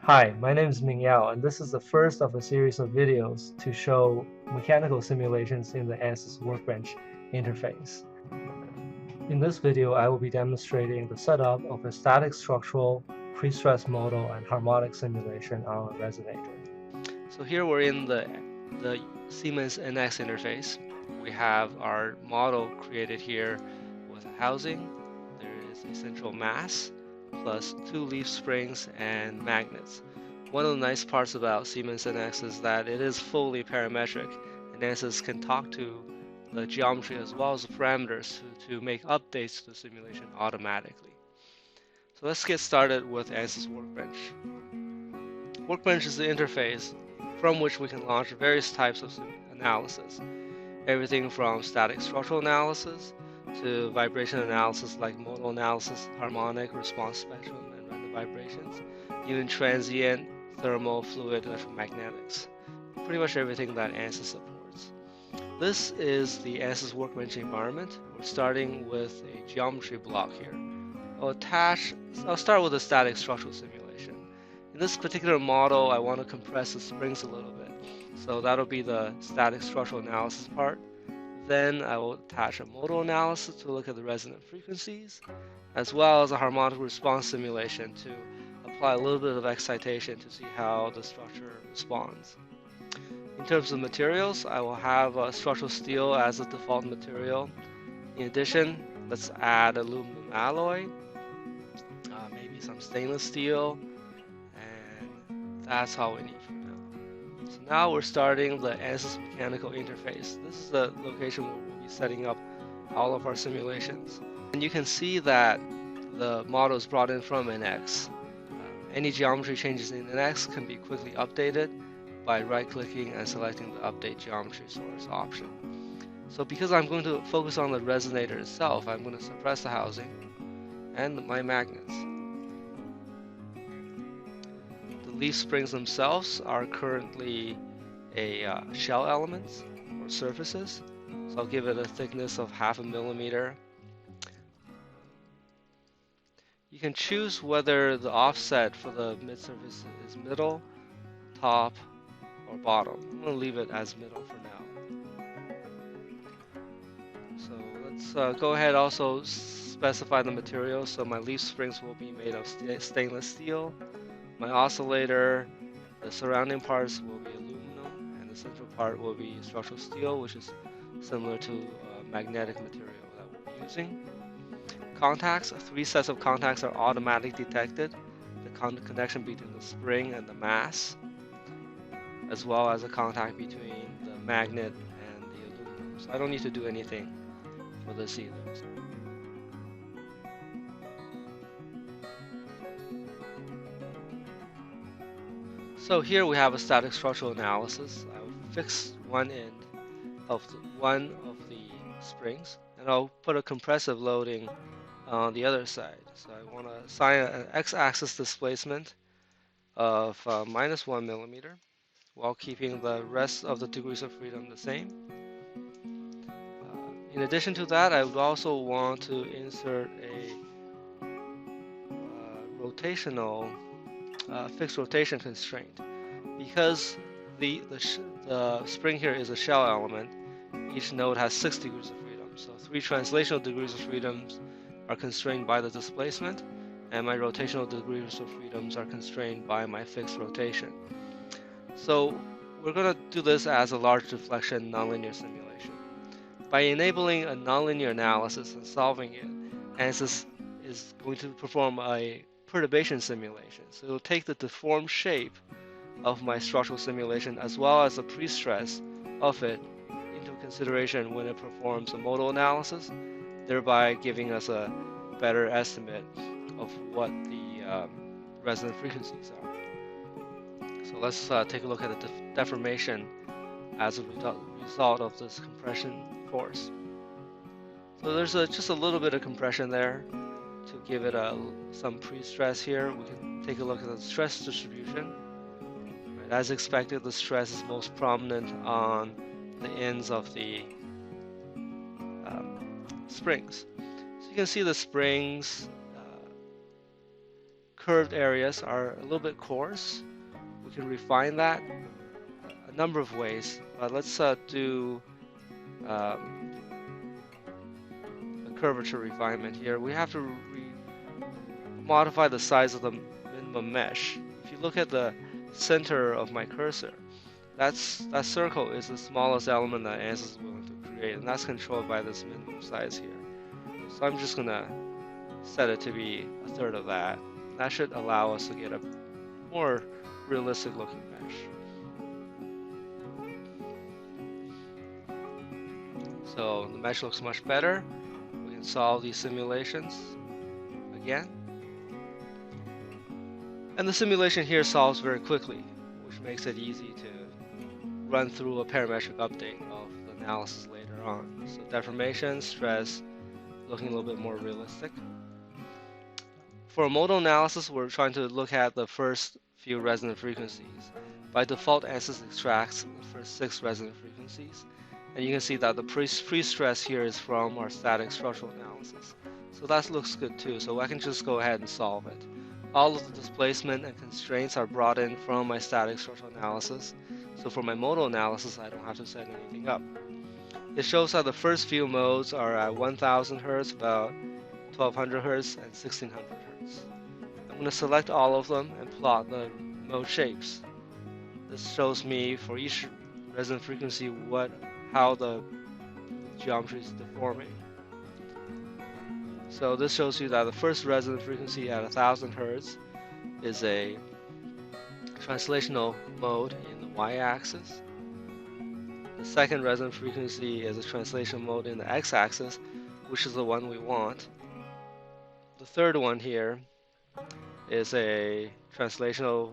Hi, my name is Ming Yao, and this is the first of a series of videos to show mechanical simulations in the Ansys Workbench interface. In this video, I will be demonstrating the setup of a static structural, prestressed modal and harmonic simulation on a resonator. So here we're in the Siemens NX interface. We have our model created here with a housing. There is a central mass plus 2 leaf springs and magnets. One of the nice parts about Siemens NX is that it is fully parametric, and Ansys can talk to the geometry as well as the parameters to make updates to the simulation automatically. So let's get started with Ansys Workbench. Workbench is the interface from which we can launch various types of analysis. Everything from static structural analysis to vibration analysis like modal analysis, harmonic, response spectrum, and random vibrations, even transient, thermal, fluid, electromagnetics. Pretty much everything that Ansys supports. This is the Ansys Workbench environment. We're starting with a geometry block here. I'll start with a static structural simulation. In this particular model, I want to compress the springs a little bit. So that'll be the static structural analysis part. Then I will attach a modal analysis to look at the resonant frequencies, as well as a harmonic response simulation to apply a little bit of excitation to see how the structure responds. In terms of materials, I will have structural steel as a default material. In addition, let's add aluminum alloy, maybe some stainless steel, and that's all we need for now. So now we're starting the Ansys Mechanical interface. This is the location where we'll be setting up all of our simulations. And you can see that the model is brought in from NX. Any geometry changes in NX can be quickly updated by right-clicking and selecting the Update Geometry Source option. So because I'm going to focus on the resonator itself, I'm going to suppress the housing and my magnets. The leaf springs themselves are currently a shell elements or surfaces, so I'll give it a thickness of 0.5 millimeter. You can choose whether the offset for the mid surface is middle, top, or bottom. I'm going to leave it as middle for now. So let's go ahead also specify the material. So my leaf springs will be made of stainless steel. My oscillator, the surrounding parts will be aluminum, and the central part will be structural steel, which is similar to magnetic material that we'll be using. Contacts, 3 sets of contacts are automatically detected. The connection between the spring and the mass, as well as a contact between the magnet and the aluminum. So I don't need to do anything for this either. So here we have a static structural analysis. I will fix one end of one of the springs, and I'll put a compressive loading on the other side. So I want to assign an x-axis displacement of -1 millimeter, while keeping the rest of the degrees of freedom the same. In addition to that, I would also want to insert a rotational fixed rotation constraint. Because the spring here is a shell element, each node has 6 degrees of freedom. So 3 translational degrees of freedoms are constrained by the displacement, and my rotational degrees of freedoms are constrained by my fixed rotation. So we're going to do this as a large deflection nonlinear simulation. By enabling a nonlinear analysis and solving it, Ansys is going to perform a perturbation simulation. So it'll take the deformed shape of my structural simulation as well as the pre-stress of it into consideration when it performs a modal analysis, thereby giving us a better estimate of what the resonant frequencies are. So let's take a look at the deformation as a result of this compression force. So there's just a little bit of compression there to give it some pre-stress here. We can take a look at the stress distribution. Right, as expected, the stress is most prominent on the ends of the springs. So you can see the springs curved areas are a little bit coarse. We can refine that a number of ways. Let's do a curvature refinement here. We have to modify the size of the minimum mesh. If you look at the center of my cursor, that circle is the smallest element that Ansys is willing to create, and that's controlled by this minimum size here. So I'm just gonna set it to be a third of that. That should allow us to get a more realistic looking mesh. So the mesh looks much better. We can solve these simulations again. And the simulation here solves very quickly, which makes it easy to run through a parametric update of the analysis later on. So deformation, stress, looking a little bit more realistic. For a modal analysis, we're trying to look at the first few resonant frequencies. By default, Ansys extracts the first 6 resonant frequencies. And you can see that the pre-stress here is from our static structural analysis. So that looks good too, so I can just go ahead and solve it. All of the displacement and constraints are brought in from my static structural analysis. So for my modal analysis, I don't have to set anything up. It shows that the first few modes are at 1000 Hz, about 1200 Hz, and 1600 Hz. I'm going to select all of them and plot the mode shapes. This shows me for each resonant frequency how the geometry is deforming. So this shows you that the first resonant frequency at 1000 Hz is a translational mode in the y-axis. The second resonant frequency is a translation mode in the x-axis, which is the one we want. The third one here is a translational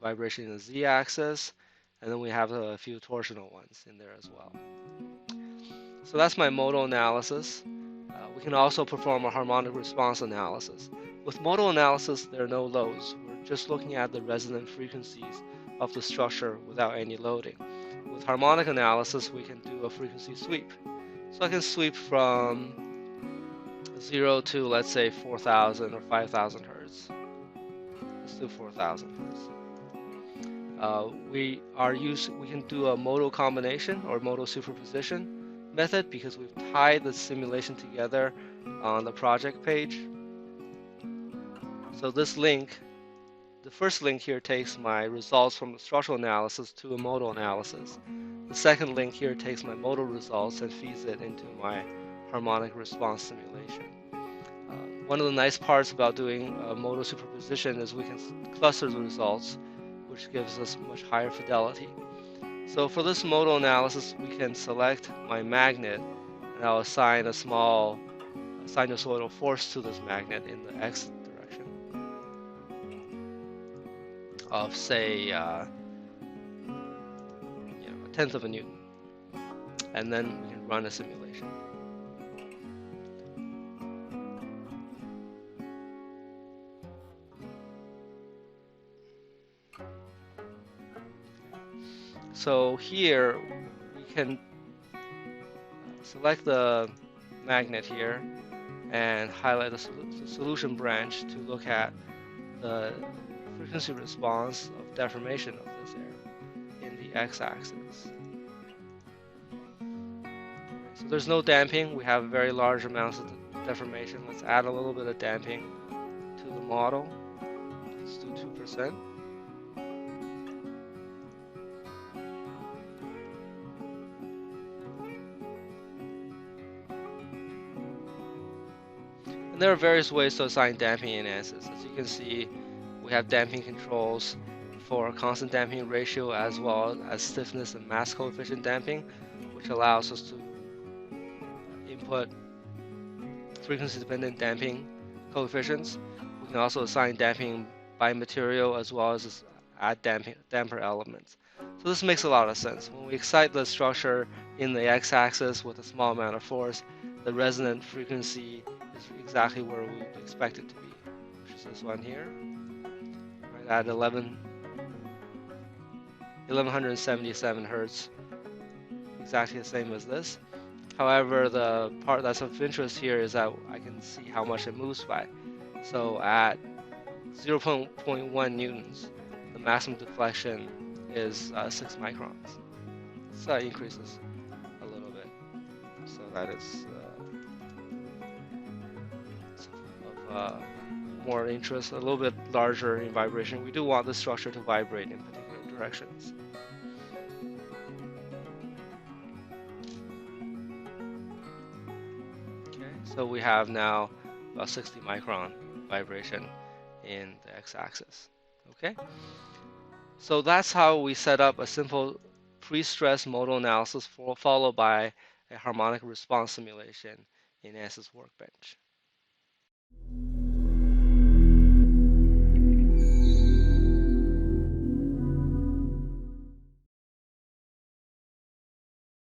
vibration in the z-axis, and then we have a few torsional ones in there as well. So that's my modal analysis. We can also perform a harmonic response analysis. With modal analysis, there are no loads. We're just looking at the resonant frequencies of the structure without any loading. With harmonic analysis, we can do a frequency sweep. So I can sweep from 0 to, let's say, 4000 or 5000 Hz. Let's do 4000 Hz. We can do a modal combination or modal superposition method because we've tied the simulation together on the project page. So this link, the first link here takes my results from the structural analysis to a modal analysis. The second link here takes my modal results and feeds it into my harmonic response simulation. One of the nice parts about doing a modal superposition is we can cluster the results, which gives us much higher fidelity. So for this modal analysis, we can select my magnet, and I'll assign a small sinusoidal force to this magnet in the x direction of, say, a tenth of a Newton, and then we can run a simulation. So here we can select the magnet here and highlight the solution branch to look at the frequency response of deformation of this area in the x-axis. So there's no damping. We have very large amounts of deformation. Let's add a little bit of damping to the model. Let's do 2%. There are various ways to assign damping in Ansys. As you can see, we have damping controls for constant damping ratio as well as stiffness and mass coefficient damping, which allows us to input frequency-dependent damping coefficients. We can also assign damping by material as well as add damper elements. So this makes a lot of sense. When we excite the structure in the x-axis with a small amount of force, the resonant frequency is exactly where we would expect it to be, which is this one here, right at 1177 Hz, exactly the same as this. However, the part that's of interest here is that I can see how much it moves by. So at 0.1 newtons. The maximum deflection is 6 microns. So that increases a little bit. So that is of more interest, a little bit larger in vibration. We do want the structure to vibrate in particular directions. Okay, so we have now about 60 micron vibration in the x-axis. Okay, so that's how we set up a simple pre-stressed modal analysis followed by a harmonic response simulation in Ansys Workbench.